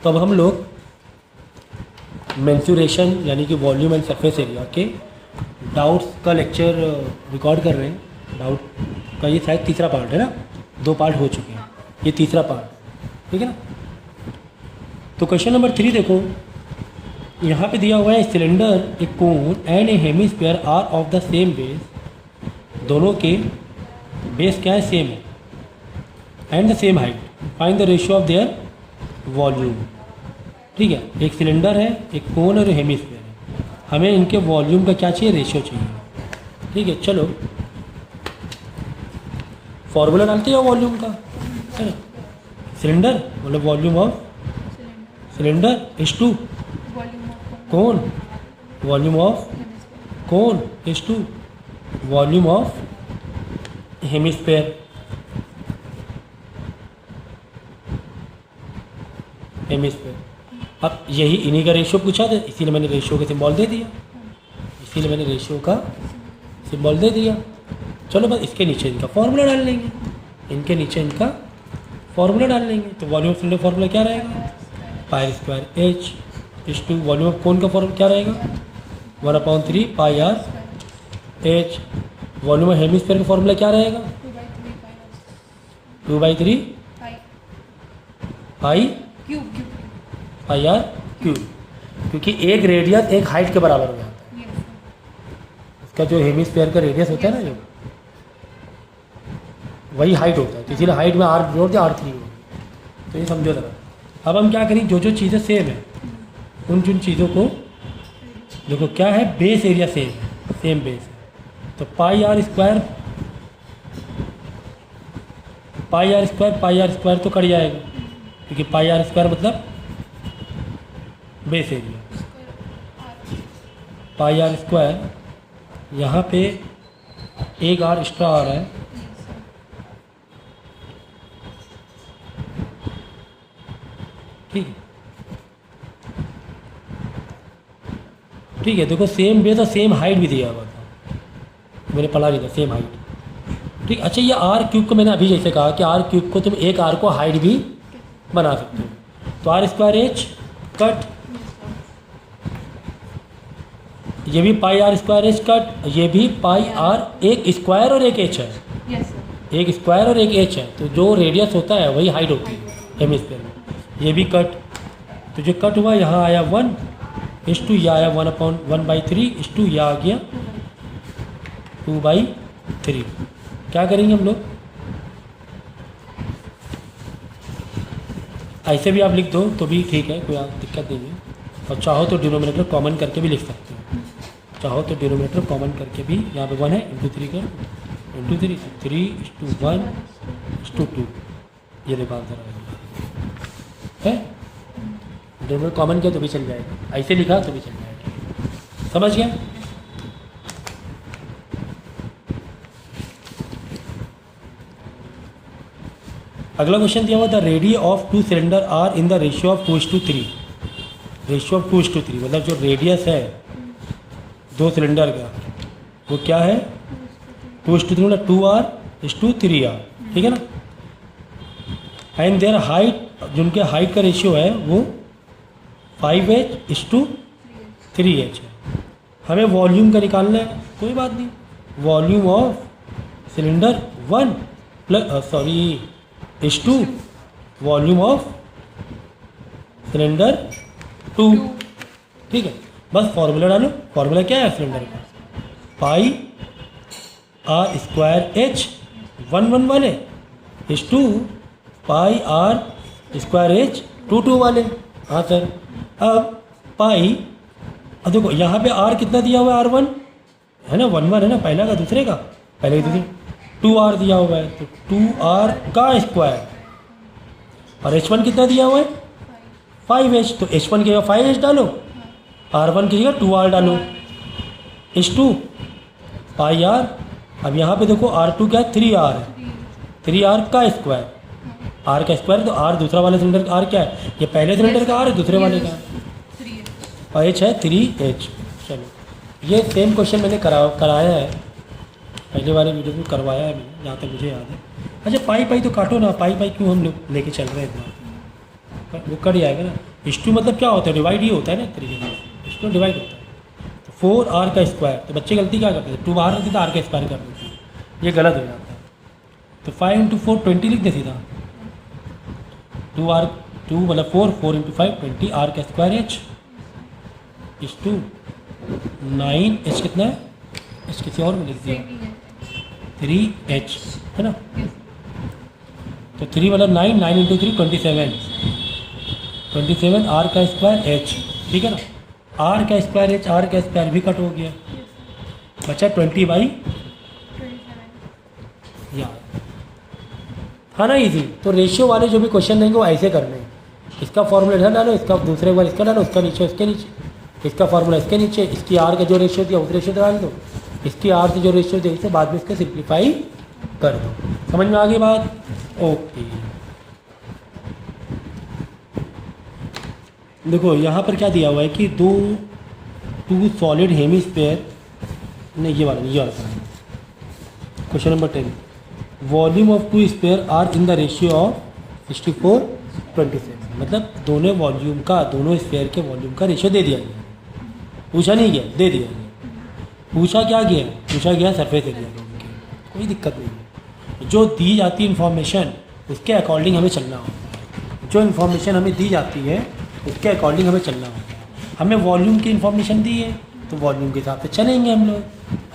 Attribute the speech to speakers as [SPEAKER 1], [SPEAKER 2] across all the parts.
[SPEAKER 1] तो अब हम लोग मेंसुरेशन यानी कि वॉल्यूम एंड सरफेस एरिया के डाउट्स का लेक्चर रिकॉर्ड कर रहे हैं। डाउट का ये शायद तीसरा पार्ट है ना, 2 पार्ट हो चुके हैं, ये तीसरा पार्ट, ठीक है ना। तो क्वेश्चन नंबर 3 देखो, यहाँ पे दिया हुआ है cylinder, a cone and a hemisphere are of the same base, दोनों के बेस क्या है, सेम है, and the same height, find the ratio of their volume. ठीक है, एक सिलेंडर है, एक कोन और हेमिस्फीयर है, हमें इनके वॉल्यूम का क्या चाहिए, रेशियो चाहिए। ठीक है, चलो फॉर्मूला डालते हैं वॉल्यूम का, है ना। सिलेंडर मतलब volume of cylinder is to cone, volume of cone is to volume of hemisphere. Hemisphere, अब यही इन्हीं का रेशियो पूछा था, इसीलिए मैंने रेशियो का सिंबल दे दिया, इसीलिए मैंने रेशियो का सिंबल दे दिया। चलो बस इसके नीचे इनका फॉर्मूला डाल लेंगे, इनके नीचे इनका फॉर्मूला डाल लेंगे। तो वॉल्यूम ऑफ सिलेंडर फॉर्मूला क्या रहेगा, pi square h is to volume of cone का फॉर्मूला क्या रहेगा, 1/3 pi r h. Volume of hemisphere का फॉर्मूला क्या रहेगा, 2/3 पाई पाई आर क्यूब, क्योंकि एक रेडियस एक हाइट के बराबर हो जाता है। इसका जो हेमिस्फीयर का रेडियस होता है ना, जो वही हाइट होता है, तो इसीलिए हाइट में आर जोड़ दिया, R3 हो, तो ये समझो जरा। अब हम क्या करें, जो जो चीज़ें सेम है उन जिन चीज़ों को देखो, क्या है, बेस एरिया सेम है, सेम बेस है, तो पाई आर स्क्वायर तो कट जाएगा, क्योंकि पाई आर स्क्वायर मतलब base area, pi r square, यहाँ पे एक आर एक्स्ट्रा आ रहा है, ठीक है, ठीक है। देखो सेम बेस और सेम हाइट भी दिया हुआ था, मैंने पढ़ा नहीं था, सेम हाइट, ठीक। अच्छा, ये आर क्यूब को मैंने अभी जैसे कहा कि आर क्यूब को तुम एक आर को हाइट भी बना सकते हो, तो आर स्क्वायर एच कट, ये भी पाई आर स्क्वायर एच कट, ये भी पाई आर, एक स्क्वायर और एक एच है, एक स्क्वायर और एक एच है, तो जो रेडियस होता है वही हाइट होती है हेमिस्फीयर में। ये भी कट, तो जो कट हुआ यहाँ आया 1 इस टू, यह आया 1/3 इस टू, यह आ गया 2/3। क्या करेंगे हम लोग, ऐसे भी आप लिख दो तो भी ठीक है, कोई दिक्कत नहीं है, और चाहो तो डिनोमिनेटर कॉमन करके भी लिख सकते हो, चाहो तो डिनोमिनेटर कॉमन करके भी, यहाँ पे 1 है, × 3 कर, × 3 3:1:2, ये देखो आंसर है, डिनोमिनेटर कॉमन किया तो भी चल जाएगा, ऐसे लिखा तो भी चल जाएगा, समझ गया। अगला क्वेश्चन दिया हुआ, the radius of 2 cylinder are in the ratio of 2:3, ratio of 2:3 मतलब जो रेडियस है 2 सिलेंडर का वो क्या है, 2:3 मतलब 2r/3r, ठीक है ना। एंड देयर हाइट, जिनके हाइट का रेशियो है वो 5h/3h है। हमें वॉल्यूम का निकालना है, कोई बात नहीं, volume of cylinder 1 is to volume of cylinder 2, ठीक है। बस फॉर्मूला डालो, फॉर्मूला क्या है सिलेंडर का, पाई आर स्क्वायर एच 1 वाले is to pi r square h 2 वाले। हाँ सर, अब पाई, अब देखो यहाँ पे आर कितना दिया हुआ है, R1 है ना, 1 है ना, पहला का दूसरे का, पहले का दूसरे, 2r दिया हुआ है, तो 2r का स्क्वायर, और h1 कितना दिया हुआ है 5h, तो h1 की जगह 5h डालो, r1 की जगह 2r डालो, h2 पाई r। अब यहाँ पे देखो r2 क्या है, 3r है, 3r का स्क्वायर, r का स्क्वायर, तो r दूसरा वाले सिलेंडर का r क्या है, ये पहले सिलेंडर का r है, दूसरे वाले का और h है 3h। चलो ये सेम क्वेश्चन मैंने कराया है, पहले वाले वीडियो में करवाया है मैंने, जहाँ तक मुझे याद है। अच्छा पाई तो काटो ना, पाई क्यों हम लोग लेके चल रहे हैं इतना, वो कट जाएगा ना। इस टू मतलब क्या होता है, डिवाइड ही होता है ना एक तरीके से, इस टू डिवाइड होता है। तो 4r का स्क्वायर, तो बच्चे गलती क्या करते थे, 2 बाहर रखते थे, r का स्क्वायर कर देते थे, ये गलत हो जाता है। तो 5 इंटू 4 20 लिख दे सीधा, 2 मतलब 4 इंटू 5 20, r का स्क्वायर एच इस टू 9, एच कितना है, एच किसी और में लिख दिया 3h है ना। तो 3 मतलब 9, 9 इंटू 3 27 r का स्क्वायर h, ठीक है ना। r का स्क्वायर h, r का स्क्वायर भी कट हो गया, बचा 20/, यार था ना इजी। तो रेशियो वाले जो भी क्वेश्चन देंगे वो ऐसे करने हैं, इसका फॉर्मूला इधर डालो, इसका दूसरे बार इसका डालो, उसका नीचे इसके नीचे, इसका फार्मूला इसके नीचे, इसकी आर का जो रेशियो दिया उस रेशियो डाल दो, इसकी आर से जो रेशियो दिया इसे बाद में इसका सिंप्लीफाई कर दो। समझ में आ गई बात? ओके, देखो यहाँ पर क्या दिया हुआ है कि टू सॉलिड हेमीस्फीयर, नहीं ये वाला question number 10, volume of two sphere are in the ratio of 64:27, मतलब दोनों वॉल्यूम का, दोनों स्फीयर के वॉल्यूम का रेशियो दे दिया गया, पूछा नहीं गया, दे दिया गया। पूछा क्या गया, पूछा गया सरफेस एरिया का, उनके कोई दिक्कत नहीं है। जो दी जाती इन्फॉर्मेशन उसके अकॉर्डिंग हमें चलना होता है, जो इन्फॉर्मेशन हमें दी जाती है उसके अकॉर्डिंग हमें चलना होता है। हमें वॉल्यूम की इन्फॉर्मेशन दी है तो वॉल्यूम के हिसाब से चलेंगे हम लोग,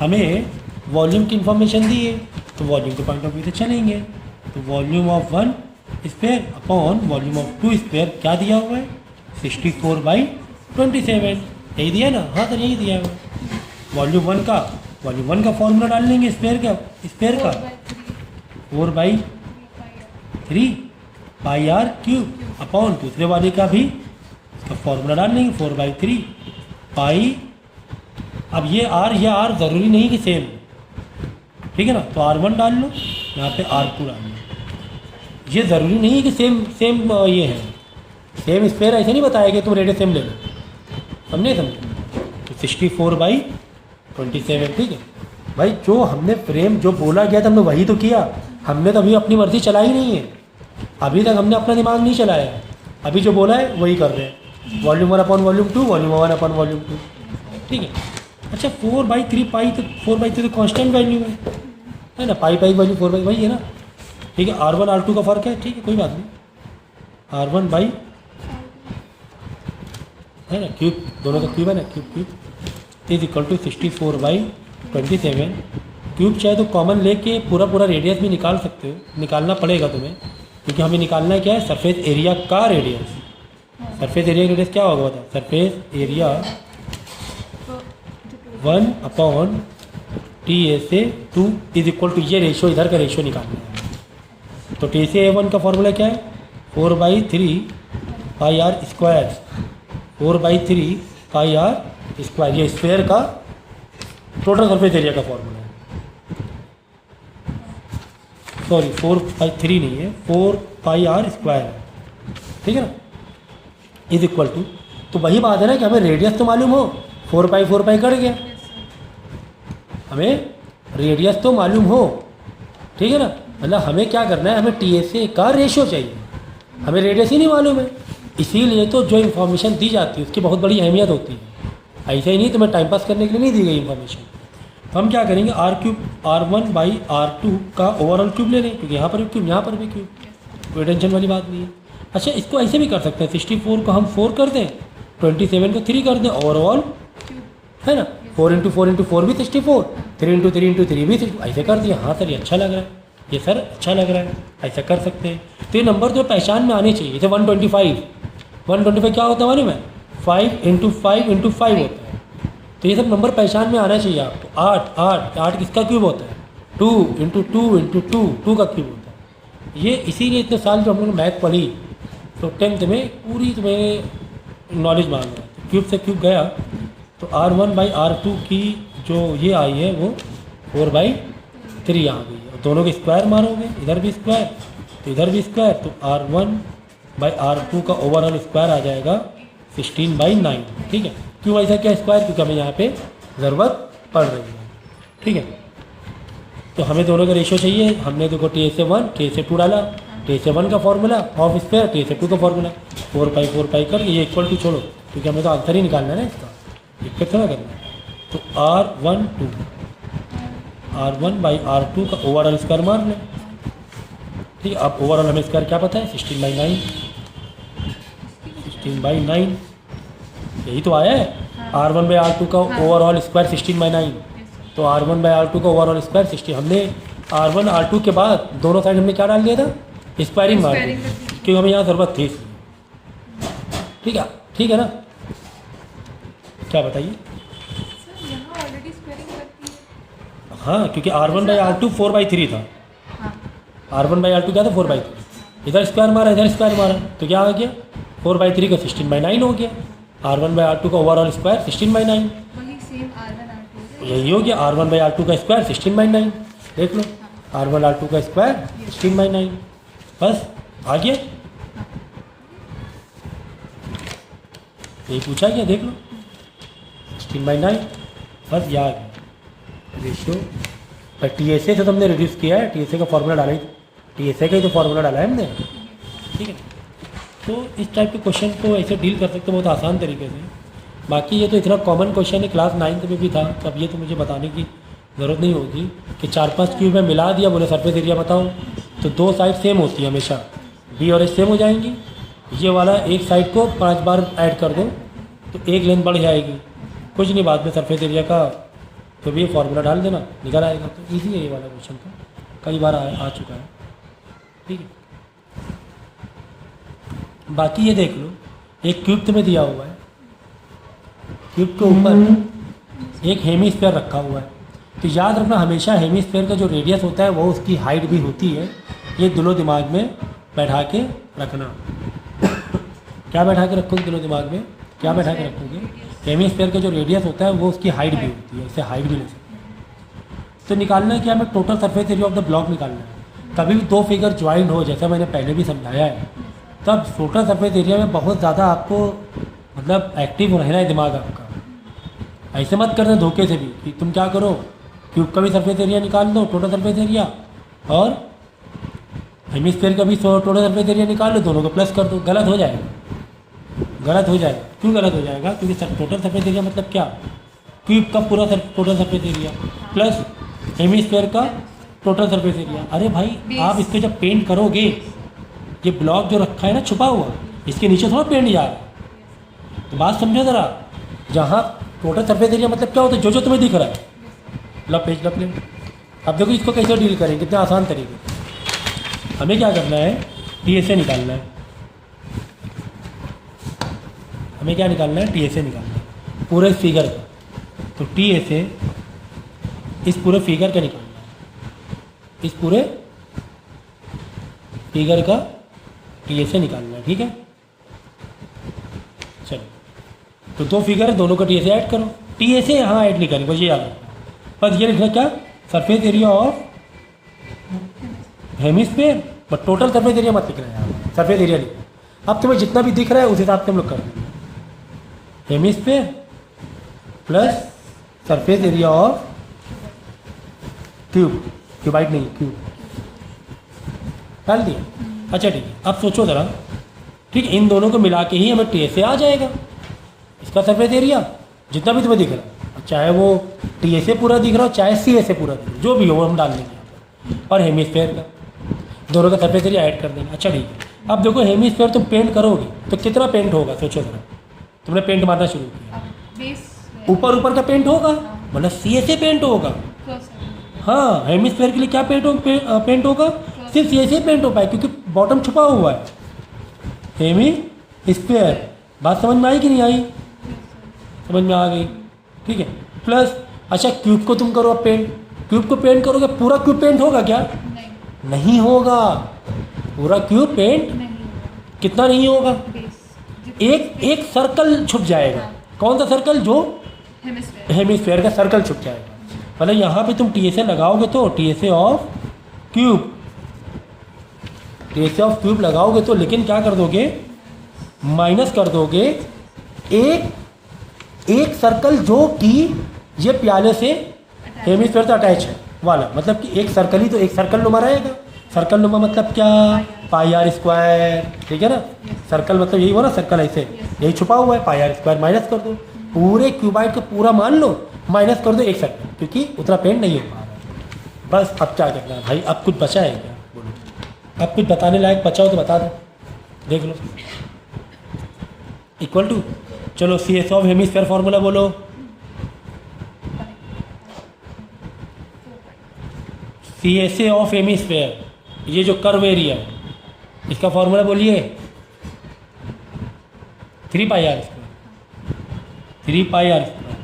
[SPEAKER 1] हमें वॉल्यूम की इन्फॉर्मेशन दी है तो वॉल्यूम के पॉइंट ऑफ व्यू से चलेंगे। तो volume of 1 sphere upon volume of 2 sphere क्या दिया हुआ है, 64/27, यही दिया ना, हाँ सर यही दिया है। वॉल्यूम 1 का फॉर्मूला डाल लेंगे स्फीयर का 4/3 पाई आर क्यूब अपॉन दूसरे वाले का भी इसका फॉर्मूला डाल लेंगे 4/3 पाई। अब ये आर ज़रूरी नहीं कि सेम, ठीक है ना, तो R1 डाल लो, यहाँ पे R2 डाल लो। ये ज़रूरी नहीं है कि सेम ये है, सेम स्फीयर ऐसे नहीं बताया कि तुम रेडियस सेम ले लो, समझे। तो 64/27, ठीक है भाई। जो हमने फ्रेम जो बोला गया था हमने वही तो किया, हमने तो अभी अपनी मर्जी चलाई नहीं है, अभी तक हमने अपना दिमाग नहीं चलाया है, अभी जो बोला है वही कर रहे हैं। Volume 1 upon volume 2, volume 1 upon volume 2, ठीक है। अच्छा 4/3 पाई, तो 4/3 तो कॉन्स्टेंट वैल्यू है ना, पाई वैल्यू 4/, वही है ना, ठीक है। R1 R2 का फ़र्क है, ठीक है कोई बात नहीं। R1 बाई है ना क्यूब, दोनों का क्यूब है ना, cube is equal to 64/27 cube. चाहे तो कॉमन लेके पूरा रेडियस भी निकाल सकते हो, निकालना पड़ेगा तुम्हें, क्योंकि हमें निकालना है क्या है, सरफेस एरिया का रेडियस। सरफेस एरिया का रेडियस क्या होगा बताओ, surface area 1/TA/2 is equal to, ये रेशियो इधर का रेशियो निकालना है। तो TA1 का फॉर्मूला क्या है, 4/3 pi r square, 4/3 pi r square, ये स्क्वायर का टोटल सरफेस एरिया का फॉर्मूला है। सॉरी 4/3 नहीं है, 4 पाई आर स्क्वायर है, ठीक है ना, इज इक्वल टू। तो वही बात है ना कि हमें रेडियस तो मालूम हो, 4 पाई कट गया, हमें रेडियस तो मालूम हो, ठीक है ना। मतलब हमें क्या करना है, हमें TSA का रेशियो चाहिए, हमें रेडियस ही नहीं मालूम है। इसीलिए तो जो इन्फॉर्मेशन दी जाती है उसकी बहुत बड़ी अहमियत होती है, ऐसा ही नहीं तुम्हें टाइम पास करने के लिए नहीं दी गई इन्फॉर्मेशन। तो हम क्या करेंगे, R3/R2 का ओवरऑल क्यूब ले लें, क्योंकि यहाँ पर भी क्यूब, यहाँ पर भी क्यूब, कोई टेंशन वाली बात नहीं है। अच्छा इसको ऐसे भी कर सकते हैं, 64 को हम 4 कर दें, 27 को 3 कर दें, ओवरऑल है ना, 4 इंटू 4 भी 64, 3 इंटू 3 भी 60, ऐसे कर दिया। हाँ सर ये अच्छा लग रहा है, ये सर अच्छा लग रहा है, ऐसा कर सकते हैं। तो ये नंबर जो पहचान में आने चाहिए, जैसे 125 क्या होता है मालूम है, 5 इंटू 5 होता है। तो ये सब नंबर पहचान में आना चाहिए आपको। 8 किसका क्यूब होता है, 2 इंटू 2 का क्यूब होता है। ये इसीलिए इतने साल जो हम लोग मैथ पढ़ी तो 10th में पूरी तुम्हें नॉलेज मांग रहा है। क्यूब से क्यूब गया तो R1/R2 की जो ये आई है वो 4/3 आ गई है। दोनों के स्क्वायर मारोगे, इधर भी स्क्वायर तो इधर भी स्क्वायर, तो R1/R2 का ओवरऑल स्क्वायर आ जाएगा 16/9, ठीक है। क्यों ऐसा क्या स्क्वायर, क्योंकि हमें यहाँ पे ज़रूरत पड़ रही है, ठीक है। तो हमें दोनों का रेशियो चाहिए, हमने देखो TSA1 TSA2 डाला, TSA1 का फॉर्मूला ऑफ स्क्वायर, TSA2 का फॉर्मूला 4 पाई कर ये इक्वल टू छोड़ो, क्योंकि हमें तो आंसर ही निकालना है ना इसका, दिक्कत थोड़ा करना है। तो R1 का ओवरऑल स्क्वायर मार लें, ठीक है। अब ओवरऑल हमें स्क्वायर क्या पता है, 16/9, 16/9 यही तो आया है। R1/R2 का ओवरऑल स्क्वायर 16/9, तो R1/R2 का ओवरऑल स्क्वायर 16। हमने R1 R2 के बाद दोनों साइड हमने क्या डाल दिया था, स्क्वायरिंग मार दी, क्योंकि हमें यहाँ ज़रूरत थी इसलिए। ठीक है, ठीक है ना, क्या बताइए। हाँ, क्योंकि R1/R2 4/3 था, R1/R2 क्या था 4/3, इधर स्क्वायर मारा इधर स्क्वायर मारा, तो क्या आ गया 4/3 का 16/9 हो गया। R1/R2 का ओवरऑल स्क्वायर 16/9, यही हो गया। R1/R2 का स्क्वायर 16/9, देख लो R1/R2 का स्क्वायर 16/9, बस आ गया। यही पूछा गया, देख लो 16/9, बस ये आ गया रेशियो। पर TSA से तो हमने रिड्यूस किया है, TSA का फॉर्मूला डाला ही, TSA का ही तो फॉर्मूला डाला है हमने, ठीक है। तो इस टाइप के क्वेश्चन को ऐसे डील कर सकते हो बहुत आसान तरीके से। बाकी ये तो इतना कॉमन क्वेश्चन है, क्लास 9th में भी था, तो अब ये तो मुझे बताने की ज़रूरत नहीं होगी कि 4-5 क्यूब में मिला दिया, बोले सरफेस एरिया बताओ, तो दो साइड सेम होती है हमेशा, B और H सेम हो जाएंगी। ये वाला एक साइड को 5 बार ऐड कर दो तो एक लेंथ बढ़ जाएगी, कुछ नहीं, बाद में सरफेस एरिया का तो भी फॉर्मूला डाल देना, निकल आएगा। तो ईजी है ये वाला क्वेश्चन, तो कई बार आ चुका है, ठीक है। बाकी ये देख लो, एक क्यूब तुम्हें दिया हुआ है, क्यूब के ऊपर एक हेमीस्फीयर रखा हुआ है, तो याद रखना हमेशा हेमीस्फीयर का जो रेडियस होता है वो उसकी हाइट भी होती है। ये दिलो दिमाग में बैठा के रखना। क्या बैठा के रखोगे दिलो दिमाग में, क्या बैठा के रखोगे, हेमीस्फीयर का जो रेडियस होता है वो उसकी हाइट भी होती है, इससे हाइट भी ले सकते हैं। तो निकालना है क्या, हमें total surface area of the block निकालना है। कभी भी दो फिगर ज्वाइन हो, जैसा मैंने पहले भी समझाया है, तब टोटल सरफेस एरिया में बहुत ज़्यादा आपको मतलब एक्टिव रहना है दिमाग आपका। ऐसे मत करना धोखे से भी कि तुम क्या करो, क्यूब का भी सरफेस एरिया निकाल दो टोटल सरफेस एरिया, और हेमिस्फीयर का भी टोटल सरफेस एरिया निकाल लो, दोनों को प्लस कर दो। गलत हो जाएगा, गलत हो जाएगा। क्यों गलत हो जाएगा, क्योंकि टोटल सरफेस एरिया मतलब क्या, क्यूब का पूरा total surface area plus hemisphere का टोटल सरफेस एरिया। अरे भाई आप इसके जब पेंट करोगे, ये ब्लॉक जो रखा है ना छुपा हुआ, इसके नीचे थोड़ा पेंट जा रहा है, तो बात समझो ज़रा। जहाँ टोटल सरफेस एरिया मतलब क्या होता है, जो जो तुम्हें दिख रहा है, पेज लप। अब देखो इसको कैसे डील करें, कितने आसान तरीके। हमें क्या करना है, TSA निकालना है। हमें क्या निकालना है, TSA निकालना है पूरे फिगर का। तो TSA इस पूरे फिगर का निकालना है, इस पूरे फिगर का TSA निकालना है, ठीक है। चलो, तो दो फिगर है, दोनों का TSA ऐड करो। TSA यहाँ ऐड नहीं करेंगे, बस ये याद रखना, बस ये लिखना क्या, surface area of hemisphere, but total surface area मत लिख रहे हैं यहाँ, सरफेस एरिया लिखना। अब तुम्हें जितना भी दिख रहा है उस हिसाब से हम लोग कर देंगे, hemisphere plus surface area of cube, cuboid नहीं क्यूब, डाल दिया। अच्छा ठीक है, अब सोचो ज़रा, ठीक है, इन दोनों को मिला के ही हमें TSA आ जाएगा। इसका सरफेस एरिया जितना भी तुम्हें दिख रहा है, चाहे वो TSA पूरा दिख रहा हो, चाहे CSA पूरा दिख रहा हो, जो भी हो वो हम डाल देंगे यहाँ पर, और हेमिस्फीयर का दोनों का सरफेस एरिया ऐड कर देंगे। अच्छा ठीक है, अब देखो हेमिस्फीयर तुम पेंट करोगे तो कितना पेंट होगा, सोचो ज़रा। तुमने पेंट मारना शुरू किया, ऊपर ऊपर का पेंट होगा, मतलब CSA पेंट होगा। हाँ, हेमिस्फीयर के लिए क्या पेंट होगा, सिर्फ CSA पेंट हो पाए, क्योंकि बॉटम छुपा हुआ है। हेमिस्फीयर, बात समझ में आई कि नहीं आई, समझ में आ गई, ठीक है। प्लस अच्छा क्यूब को तुम करो अब पेंट, क्यूब को पेंट करोगे, पूरा क्यूब पेंट होगा क्या, नहीं होगा, पूरा क्यूब पेंट कितना नहीं होगा, एक सर्कल छुप जाएगा। कौन सा सर्कल, जो हेमिस्फीयर का सर्कल छुप जाएगा। मतलब यहाँ पे तुम TSA लगाओगे तो TSA of cube, TSA of cube लगाओगे तो, लेकिन क्या कर दोगे, माइनस कर दोगे एक सर्कल जो कि ये प्याले से हेमिस्फीयर से अटैच है वाला, मतलब कि एक सर्कल ही तो एक सर्कल नुमा रहेगा, सर्कल नुमा मतलब क्या, पाई आर स्क्वायर, ठीक है ना। सर्कल मतलब यही हुआ ना, सर्कल ऐसे यही छुपा हुआ है, पाई आर स्क्वायर माइनस कर दो, पूरे क्यूबाइड को पूरा मान लो, माइनस कर दो एक सर्कल, क्योंकि उतना पेंट नहीं हो पा रहा है। बस अब क्या करना है भाई, अब कुछ बचा है क्या, बोलो, अब कुछ बताने लायक बचा हो तो बता दो, देख लो। इक्वल टू, चलो C S of hemisphere formula बोलो। C S A of hemisphere, ये जो कर्व एरिया है इसका फॉर्मूला बोलिए, 3 pi r square, 3 pi r square,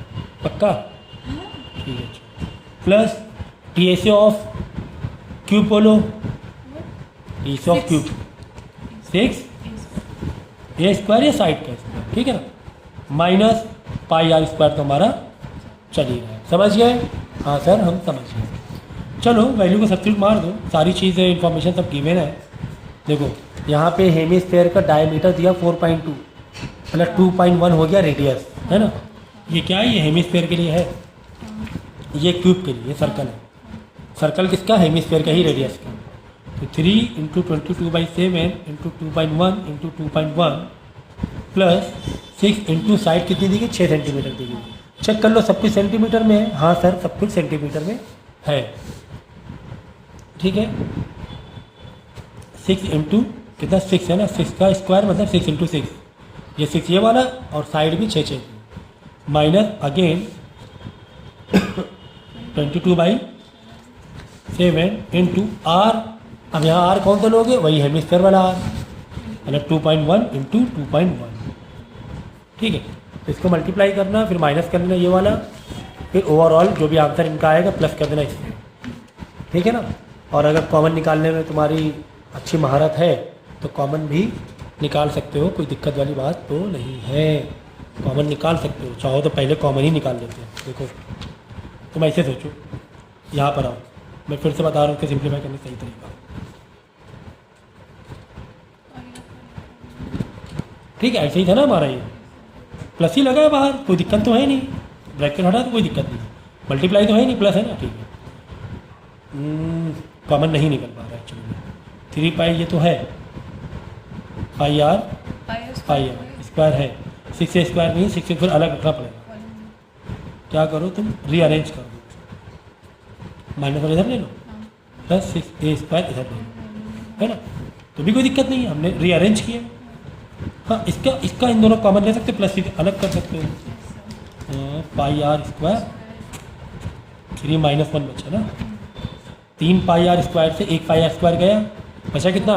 [SPEAKER 1] पक्का, ठीक है। Plus T S A of cube बोलो, T S of cube 6 A square या साइड का स्क्वायर, ठीक है ना, माइनस पाई आर स्क्वायर तो हमारा चल ही रहा है, समझ गए। हाँ सर हम समझ गए। चलो वैल्यू को सब्स्टिट्यूट मार दो, सारी चीज़ें इन्फॉर्मेशन सब गिवन है। देखो यहाँ पे हेमिस्फीयर का डायमीटर दिया 4.2, मतलब 2.1 हो गया रेडियस, है ना। ये क्या है, ये हेमिस्फीयर के लिए है, ये क्यूब के लिए सर्कल है। सर्कल किसका, हेमिस्फीयर का ही रेडियस का। तो 3 × 22/7 × 2.1 × 2.1 प्लस 6 × साइड कितनी दी गई, 6 सेंटीमीटर दी गई। चेक कर लो सब कुछ सेंटीमीटर में है, हाँ सर सब कुछ सेंटीमीटर में है, ठीक है। 6 × कितना, 6 है ना, 6 का स्क्वायर मतलब 6 × 6, ये 6 ये वाला और साइड भी 6 माइनस अगेन 22/7 × R। अब यहाँ R कौन सा लोगे, वही हेमिस्फीयर वाला R, मतलब 2.1 × 2.1, ठीक है। तो इसको मल्टीप्लाई करना, फिर माइनस कर देना ये वाला, फिर ओवरऑल जो भी आंसर इनका आएगा प्लस कर देना इसमें, ठीक है ना। और अगर कॉमन निकालने में तुम्हारी अच्छी महारत है तो कॉमन भी निकाल सकते हो, कोई दिक्कत वाली बात तो नहीं है, कॉमन निकाल सकते हो। चाहो तो पहले कॉमन ही निकाल लेते हैं। देखो तुम ऐसे सोचो, यहाँ पर आओ, मैं फिर से बता रहा हूँ कि सिंप्लीफाई करने सही तरीका, ठीक है। ऐसे ही था ना हमारा, ये प्लस ही लगा है बाहर, कोई दिक्कत तो है नहीं, ब्रैकेट हटा तो कोई दिक्कत नहीं, मल्टीप्लाई तो है नहीं, प्लस है ना, ठीक है। कॉमन नहीं निकल पा रहा है एक्चुअली, 3 पाई ये तो है, पाई आर स्क्वायर है, 6 ए स्क्वायर नहीं, 6 से फिर अलग रखना पड़ेगा। क्या करो तुम, रीअरेंज कर दो, माइनस वाले इधर ले लो, प्लस 6 ए स्क्वायर इधर ले लो, है ना, तो भी कोई दिक्कत नहीं है, हमने रीअरेंज किया। हाँ इसका इन दोनों कॉमन ले सकते, प्लस अलग कर सकते हो, पाई आर स्क्वायर 3 - 1 बचा ना, 3 पाई आर स्क्वायर से 1 पाई आर स्क्वायर गया, बचा कितना,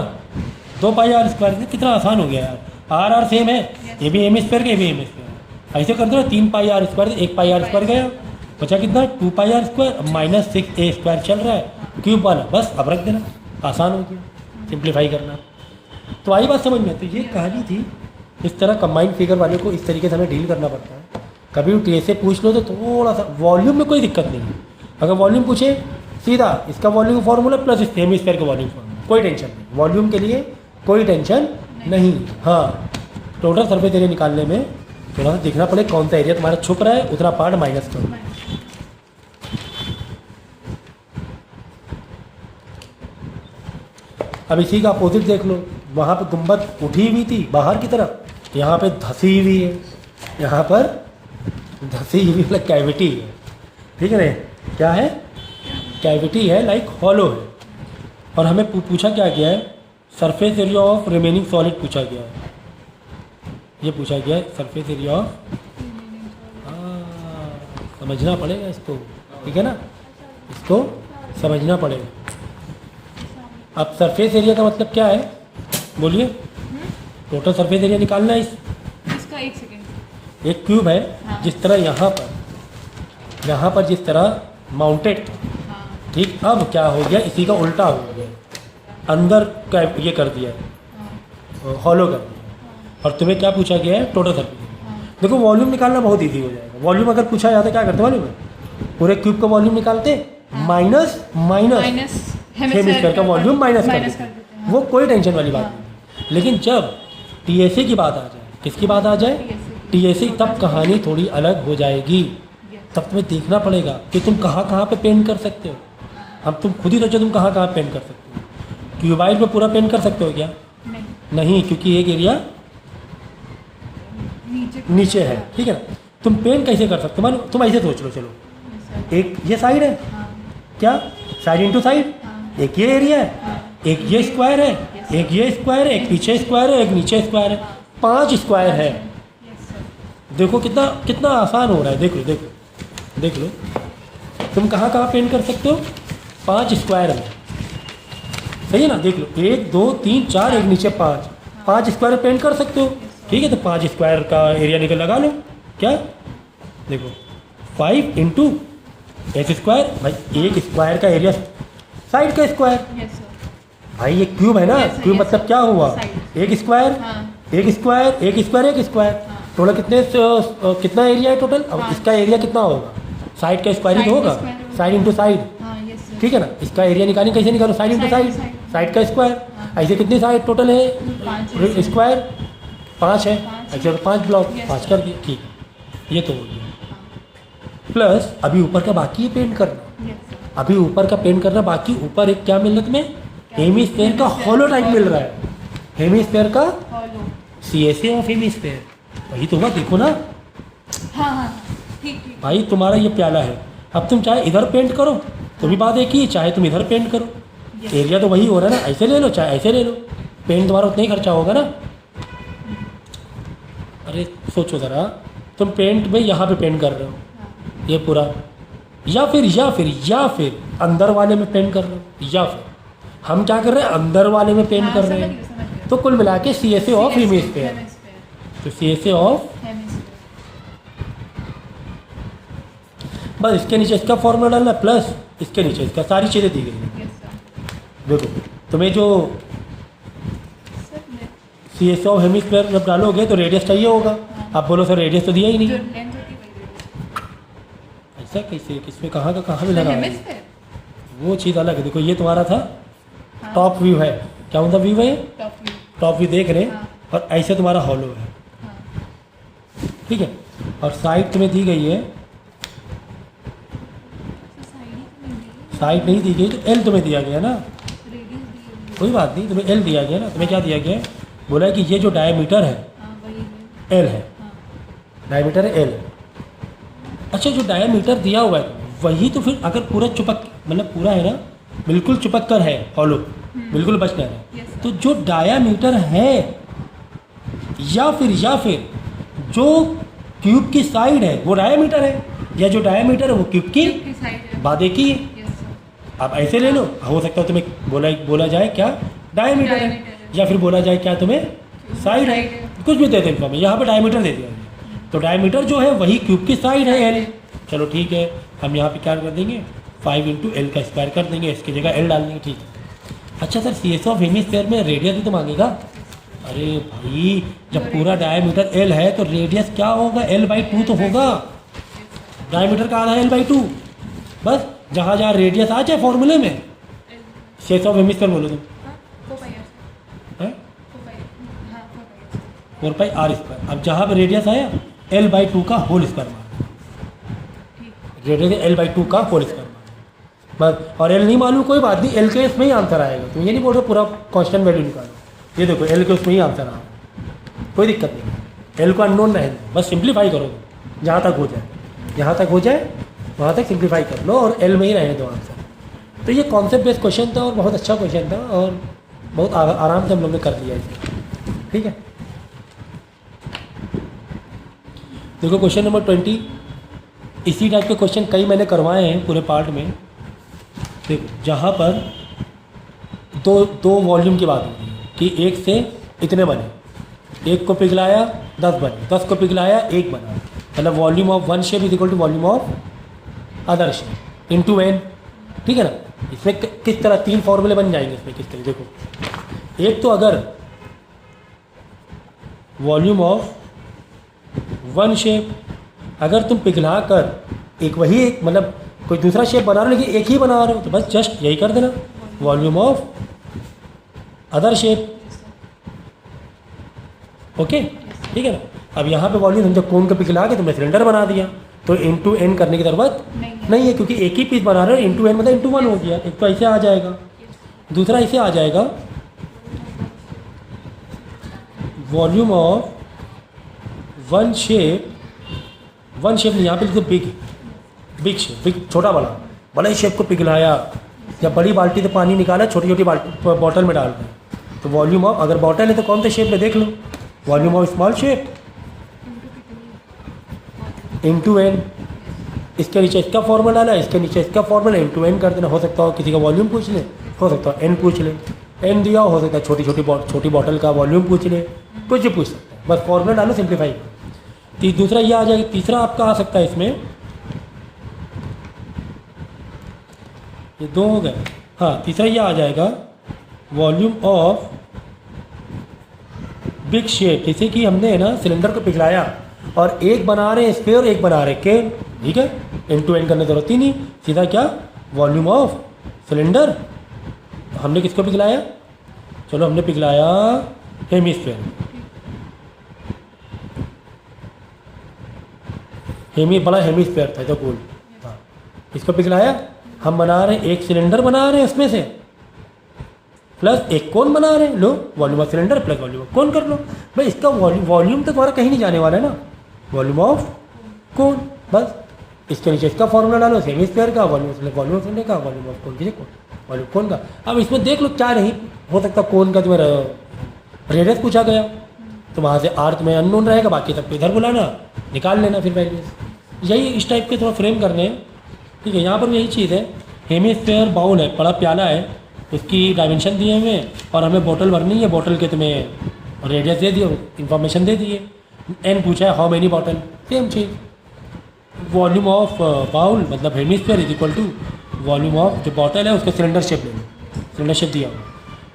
[SPEAKER 1] 2 पाई आर स्क्वायर से। कितना आसान हो गया यार, आर आर सेम है, ये भी हेमिस्फीयर का, ये भी हेमिस्फीयर है, ऐसे कर दो ना, 3 पाई आर स्क्वायर से 1 पाई आर स्क्वायर गया, बचा कितना, 2 pi r square, minus 6 A square चल रहा है, क्यूब वाला, बस अब रख देना, आसान हो गया सिंप्लीफाई करना। तो आई बात समझ में। तो ये कहानी थी, इस तरह कंबाइंड फिगर वाले को इस तरीके से हमें डील करना पड़ता है। कभी भी टी से पूछ लो तो थोड़ा सा, वॉल्यूम में कोई दिक्कत नहीं है, अगर वॉल्यूम पूछे सीधा इसका वॉल्यूम फार्मूला प्लस इस हेमिस्फीयर का वॉल्यूम फार्मूला, कोई टेंशन नहीं, वॉल्यूम के लिए कोई टेंशन नहीं। हाँ टोटल सरफेस एरिया निकालने में थोड़ा सा देखना पड़े कौन सा एरिया तुम्हारा छुप रहा है, उतना पार्ट माइनस करो। अब इसी का अपोजिट देख लो, वहाँ पे गुंबद उठी हुई थी बाहर की तरफ, यहाँ पे धसी हुई है, यहाँ पर धसी हुई मतलब कैविटी है, ठीक है ना, क्या है, कैविटी है, लाइक हॉलो है। और हमें पूछा क्या गया है, surface area of remaining solid पूछा गया है, ये पूछा गया है सरफेस एरिया ऑफ, समझना पड़ेगा इसको, ठीक है ना, इसको समझना पड़ेगा। अब सरफेस एरिया का मतलब क्या है, बोलिए, टोटल सरफेस एरिया निकालना है
[SPEAKER 2] इसका। 1 सेकेंड,
[SPEAKER 1] एक क्यूब है,
[SPEAKER 2] हाँ।
[SPEAKER 1] जिस तरह यहाँ पर जिस तरह माउंटेड था,
[SPEAKER 2] हाँ।
[SPEAKER 1] ठीक, अब क्या हो गया, इसी का उल्टा हो गया, अंदर का ये कर दिया, हॉलो कर दिया। और तुम्हें क्या पूछा गया है, टोटल सरफेस एरिया। देखो वॉल्यूम निकालना बहुत ईजी हो जाएगा, वॉल्यूम अगर पूछा जाता क्या करते मालूम है, पूरे क्यूब का वॉल्यूम निकालते, माइनस हेमिस्फीयर का वॉल्यूम माइनस कर देते, वो कोई टेंशन वाली बात नहीं। लेकिन जब टीएसए की बात आ जाए, किसकी बात आ जाए, टीएसए, तब कहानी थोड़ी अलग हो जाएगी। तब तुम्हें देखना पड़ेगा कि तुम कहाँ कहाँ पे पेंट कर सकते हो। अब तुम खुद ही सोचो तुम कहाँ कहाँ पेंट कर सकते हो। क्यूबाइड में पूरा पेंट कर सकते हो क्या?
[SPEAKER 2] नहीं,
[SPEAKER 1] नहीं, क्योंकि एक एरिया नीचे है, ठीक है ना। तुम पेंट कैसे कर सकते हो? मान तुम ऐसे सोच लो, चलो
[SPEAKER 2] Yes, sir.
[SPEAKER 1] एक ये साइड है,
[SPEAKER 2] हाँ,
[SPEAKER 1] क्या साइड इंटू साइड,
[SPEAKER 2] हाँ,
[SPEAKER 1] एक ये एरिया है,
[SPEAKER 2] हाँ,
[SPEAKER 1] एक ये स्क्वायर है,
[SPEAKER 2] Yes.
[SPEAKER 1] एक ये स्क्वायर है, एक पीछे स्क्वायर है, एक नीचे स्क्वायर है, 5 स्क्वायर है।
[SPEAKER 2] yes, sir.
[SPEAKER 1] देखो कितना कितना आसान हो रहा है, देख लो देख लो देख लो। तुम कहाँ कहाँ पेंट कर सकते हो? 5 स्क्वायर में, सही है ना। देख लो 1 2 3 4, एक नीचे 5 स्क्वायर पेंट कर सकते हो, ठीक है। तो 5 स्क्वायर का एरिया निकल लगा लो, क्या देखो 5 इंटू एच स्क्वायर, भाई एक स्क्वायर का एरिया साइड का स्क्वायर,
[SPEAKER 2] Yes, sir.
[SPEAKER 1] भाई ये क्यूब है ना।
[SPEAKER 2] Yes, sir,
[SPEAKER 1] क्यूब
[SPEAKER 2] yes,
[SPEAKER 1] मतलब
[SPEAKER 2] sir.
[SPEAKER 1] क्या हुआ?
[SPEAKER 2] Side.
[SPEAKER 1] एक स्क्वायर
[SPEAKER 2] हाँ,
[SPEAKER 1] एक स्क्वायर एक स्क्वायर एक स्क्वायर,
[SPEAKER 2] हाँ.
[SPEAKER 1] टोटल कितने कितना एरिया है टोटल? अब
[SPEAKER 2] हाँ.
[SPEAKER 1] इसका एरिया कितना होगा? साइड का स्क्वायर ही तो
[SPEAKER 2] Side का
[SPEAKER 1] होगा,
[SPEAKER 2] square होगा.
[SPEAKER 1] साइड इंटू साइड,
[SPEAKER 2] हाँ, yes, sir.
[SPEAKER 1] ठीक है ना। इसका एरिया निकालें, कैसे निकालो? Side into
[SPEAKER 2] Side
[SPEAKER 1] side,
[SPEAKER 2] to side.
[SPEAKER 1] Side का स्क्वायर।
[SPEAKER 2] हाँ.
[SPEAKER 1] ऐसे कितनी साइड टोटल है?
[SPEAKER 2] 5 है.
[SPEAKER 1] स्क्वायर 5 है,
[SPEAKER 2] 5
[SPEAKER 1] ऐसे 5 ब्लॉक,
[SPEAKER 2] Yes,
[SPEAKER 1] 5
[SPEAKER 2] sir.
[SPEAKER 1] कर दिए, ठीक। ये तो हो गया। प्लस अभी ऊपर का बाकी है पेंट करना,
[SPEAKER 2] Yes, sir.
[SPEAKER 1] अभी ऊपर का पेंट करना बाकी। ऊपर एक क्या मिल रहा है तुम्हें? हेमीस्फेयर का हॉलो टाइप मिल रहा है, हेमीस्फेयर का
[SPEAKER 2] Hollow.
[SPEAKER 1] CSA ऑफ हेमीस्फेयर, वही तो हुआ, देखो ना
[SPEAKER 2] हाँ, हाँ, ठीक, ठीक.
[SPEAKER 1] भाई। तुम्हारा ये प्याला है, अब तुम चाहे इधर पेंट करो तो भी बात एक ही है, चाहे तुम इधर पेंट करो,
[SPEAKER 2] Yes.
[SPEAKER 1] एरिया तो वही हो रहा है ना। ऐसे ले लो चाहे ऐसे ले लो, पेंट तुम्हारा उतना ही खर्चा होगा ना। अरे सोचो ज़रा, तुम पेंट में यहाँ पे पेंट कर रहे हो
[SPEAKER 2] हाँ,
[SPEAKER 1] ये पूरा, या फिर अंदर वाले में पेंट कर रहे हो, या फिर हम क्या कर रहे हैं? अंदर वाले में पेंट
[SPEAKER 2] हाँ,
[SPEAKER 1] कर रहे
[SPEAKER 2] समझ
[SPEAKER 1] हैं।
[SPEAKER 2] गया, समझ गया.
[SPEAKER 1] तो कुल मिला के CSA of
[SPEAKER 2] Hemisphere,
[SPEAKER 1] hemisphere,
[SPEAKER 2] hemisphere,
[SPEAKER 1] तो CSA ऑफ,
[SPEAKER 2] hemisphere.
[SPEAKER 1] बस इसके नीचे इसका फॉर्मूला डालना, प्लस इसके नीचे इसका, सारी चीज़ें दी गई हैं।
[SPEAKER 2] Yes, sir.
[SPEAKER 1] देखो तुम्हें जो
[SPEAKER 2] Sir,
[SPEAKER 1] CSA ऑफ हेमीस्फेयर जब डालोगे तो रेडियस चाहिए होगा। आप बोलो सर रेडियस तो दिया ही
[SPEAKER 2] जो
[SPEAKER 1] नहीं,
[SPEAKER 2] length होती है वही radius.
[SPEAKER 1] ऐसा कैसे? किसमें कहाँ का कहाँ मिला रहा है?
[SPEAKER 2] Hemisphere.
[SPEAKER 1] वो चीज़ अलग है। देखो ये तुम्हारा था
[SPEAKER 2] हाँ,
[SPEAKER 1] टॉप व्यू है, क्या मतलब व्यू है?
[SPEAKER 2] top view.
[SPEAKER 1] टॉप व्यू देख रहे हैं,
[SPEAKER 2] हाँ.
[SPEAKER 1] और ऐसे तुम्हारा हॉलो है,
[SPEAKER 2] हाँ,
[SPEAKER 1] ठीक है। और साइड तुम्हें दी गई है,
[SPEAKER 2] so side ही तो नहीं दी.
[SPEAKER 1] साइड नहीं दी गई तो एल तुम्हें दिया गया ना।
[SPEAKER 2] Radius दी हुई है.
[SPEAKER 1] कोई बात नहीं, तुम्हें एल दिया गया ना। तुम्हें क्या दिया गया है? बोला है कि ये जो डायमीटर है
[SPEAKER 2] हाँ, वही है.
[SPEAKER 1] एल है,
[SPEAKER 2] हाँ,
[SPEAKER 1] डायमीटर है एल। अच्छा जो डायमीटर दिया हुआ है वही तो फिर अगर पूरा चिपक, मतलब पूरा है ना, बिल्कुल चिपक कर है हॉलो, बिल्कुल बच कर है,
[SPEAKER 2] Yes, sir.
[SPEAKER 1] तो जो डायमीटर है या फिर जो क्यूब की साइड है वो डायमीटर है, या जो डायमीटर है वो क्यूब की
[SPEAKER 2] Tube की side है.
[SPEAKER 1] बात एक ही है।
[SPEAKER 2] Yes, sir.
[SPEAKER 1] आप ऐसे ले लो, हो सकता है तुम्हें बोला जाए क्या डायमीटर है,
[SPEAKER 2] Diameter है.
[SPEAKER 1] या फिर बोला जाए क्या तुम्हें साइड है,
[SPEAKER 2] Side है.
[SPEAKER 1] कुछ भी दे दो इन्फॉर्मेशन। यहाँ पे डायमीटर दे दिया है, तो डायमीटर जो है वही क्यूब की साइड है एल। चलो ठीक है, हम यहाँ पे क्या कर देंगे 5 इंटू एल का स्क्वायर कर देंगे, इसकी जगह एल डाल देंगे, ठीक है। अच्छा सर CSA ऑफ हेमीस्फेयर में रेडियस भी तो मांगेगा। अरे भाई जब पूरा डायमीटर एल है तो रेडियस क्या होगा? L/2 तो होगा, डायमीटर का आधा L/2। बस जहाँ जहाँ रेडियस आ जाए फॉर्मूले में CSA ऑफ हेमीस्फेयर बोलो तुम,
[SPEAKER 2] हाँ, 4 pi r.
[SPEAKER 1] है
[SPEAKER 2] 4 pi. हाँ, 4 pi.
[SPEAKER 1] 4πr²। अब जहाँ पे रेडियस आया L/2 का होल स्क्वायर मारना,
[SPEAKER 2] ठीक.
[SPEAKER 1] रेडियस L/2 का होल स्क्वायर मारना बस। और एल नहीं मालूम कोई बात नहीं, एल के इसमें ही आंसर आएगा। तुम ये नहीं बोल रहे पूरा कांस्टेंट वैल्यू निकालो, ये देखो एल के उसमें ही आंसर आ रहा है, कोई दिक्कत नहीं। एल को अननोन रहने दो, बस सिंप्लीफाई करो जहाँ तक हो जाए, जहाँ तक हो जाए वहाँ तक सिंप्लीफाई कर लो, और एल में ही रहने दो आंसर। तो ये कॉन्सेप्ट बेस्ड क्वेश्चन था और बहुत अच्छा क्वेश्चन था, और बहुत आराम से हम लोग ने कर लिया इसे, ठीक है। देखो क्वेश्चन नंबर 20, इसी टाइप के क्वेश्चन कई मैंने करवाए हैं पूरे पार्ट में। देखो जहाँ पर दो वॉल्यूम की बात होती है कि एक से इतने बने, एक को पिघलाया 10 बने, 10 को पिघलाया 1 बना, मतलब volume of one shape is equal to volume of other shape into n, ठीक है ना। इसमें किस तरह 3 फॉर्मूले बन जाएंगे इसमें, किस तरह देखो। एक तो अगर वॉल्यूम ऑफ वन शेप, अगर तुम पिघला कर एक वही एक मतलब कोई दूसरा शेप बना रहे हो लेकिन एक ही बना रहे हो, तो बस जस्ट यही कर देना volume of other shape, okay, ठीक है ना। अब यहाँ पे वॉल्यूम समझो कोन को पिघला के तुमने सिलेंडर बना दिया, तो इंटू एन करने की ज़रूरत नहीं है, क्योंकि एक ही पीस बना रहे हो। इंटू एन मतलब इंटू 1 हो गया, एक तो ऐसे आ जाएगा, दूसरा इसे आ जाएगा वॉल्यूम ऑफ वन शेप नहीं, यहाँ पे लिखो बिग शेप, बिग छोटा वाला, बड़े शेप को पिघलाया या बड़ी बाल्टी से पानी निकाला, छोटी छोटी बाल्टी बॉटल में डाल दें, तो वॉल्यूम ऑफ, अगर बॉटल है तो कौन से शेप में देख लो, volume of small shape into n, इसके नीचे इसका फॉर्मूला डाला, इसके नीचे इसका फॉर्मूला, इंटू एन कर देना। हो सकता हो किसी का वॉल्यूम पूछ ले, हो सकता है एन पूछ ले, एन दिया हो सकता है छोटी बॉटल का वॉल्यूम पूछ ले, कुछ भी पूछ सकता है, बस फॉर्मूला डालो, सिंप्लीफाई। दूसरा ये आ जाएगा, तीसरा आपका आ सकता है इसमें, ये दो हो गए, हाँ तीसरा ये आ जाएगा वॉल्यूम ऑफ बिग शेप, जैसे कि हमने है ना सिलेंडर को पिघलाया और एक बना रहे हैं स्फीयर, एक बना रहे केन, ठीक है, एंड टू एंड करने की जरूरत ही नहीं, सीधा क्या वॉल्यूम ऑफ सिलेंडर। हमने किसको पिघलाया, चलो हमने पिघलाया हेमिस्फीयर, बड़ा हेमिस्फीयर था जो गोल, हाँ इसको पिघलाया, हम बना रहे हैं एक सिलेंडर बना रहे हैं उसमें से, प्लस एक कोन बना रहे हैं, लो volume of cylinder plus volume of कोन कर लो भाई, इसका वॉल्यूम तो तुम्हारा कहीं नहीं जाने वाला है ना, वॉल्यूम ऑफ कोन, बस इसके नीचे इसका फॉर्मूला डालो, सेमी स्क्वायर का वॉल्यूम ऑफ सिलेंडर का, वॉल्यूम ऑफ कोन की वॉल्यूम कोन का। अब इसमें देख लो क्या नहीं हो सकता, कोन का तुम्हारा रेडियस पूछा गया तो वहाँ से आर तुम्हें अननोन रहेगा, बाकी सबको इधर बुलाना, निकाल लेना फिर वैल्यूज, यही इस टाइप के थोड़ा फ्रेम करने हैं, ठीक है। यहाँ पर भी यही चीज़ है, हेमिस्फीयर बाउल है, बड़ा प्याला है, उसकी डायमेंशन दिए हुए हैं और हमें बोतल भरनी है, बोतल के तुम्हें रेडियस दे दिए, इन्फॉर्मेशन दे दिए, एन पूछा है हाउ मेनी बॉटल, सेम चीज़, वॉल्यूम ऑफ बाउल मतलब hemisphere is equal to volume of जो बॉटल है उसका सिलेंडर शेप ले लो, सिलेंडर शेप दिया हुआ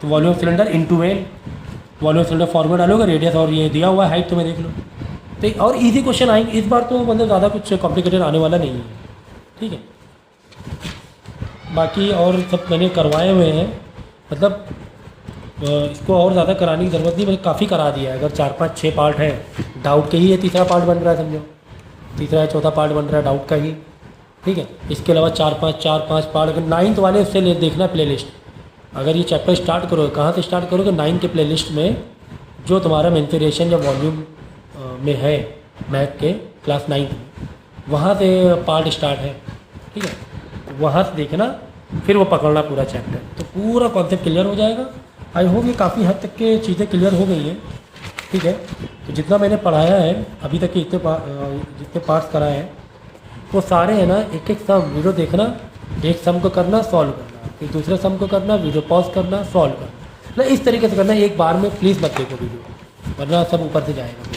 [SPEAKER 1] तो volume of cylinder into n, volume of cylinder formula डालोगे, रेडियस और ये दिया हुआ है हाइट तुम्हें देख लो, तो और इजी क्वेश्चन आएंगे इस बार, तो मतलब ज़्यादा कुछ कॉम्प्लिकेटेड आने वाला नहीं है, ठीक है। बाकी और सब मैंने करवाए हुए हैं, मतलब इसको और ज़्यादा कराने की ज़रूरत नहीं, मैंने काफ़ी करा दिया है, अगर 4 5 6 पार्ट है, डाउट के ही ये तीसरा पार्ट बन रहा है, समझो तीसरा या चौथा पार्ट बन रहा है डाउट का ही, ठीक है। इसके अलावा 4 5 पार्ट, अगर 9th वाले उससे ले देखना प्लेलिस्ट, अगर ये चैप्टर स्टार्ट करोगे, कहाँ से स्टार्ट करोगे, 9 के प्लेलिस्ट में जो तुम्हारा मेंसुरेशन या वॉल्यूम में है मैथ के क्लास 9 में, वहाँ से पार्ट स्टार्ट है, ठीक है, वहाँ से देखना, फिर वो पकड़ना पूरा चैप्टर, तो पूरा कॉन्सेप्ट क्लियर हो जाएगा। आई होप ये काफ़ी हद तक के चीज़ें क्लियर हो गई हैं, ठीक है। तो जितना मैंने पढ़ाया है अभी तक के जितने पार्ट्स कराए हैं वो सारे हैं ना, एक एक सम वीडियो देखना, एक सम को करना सॉल्व करना, फिर दूसरे सम को करना, वीडियो पॉज करना, सॉल्व करना, ना इस तरीके से करना, एक बार में प्लीज़ मत देखो वीडियो, वरना सब ऊपर से जाएगा।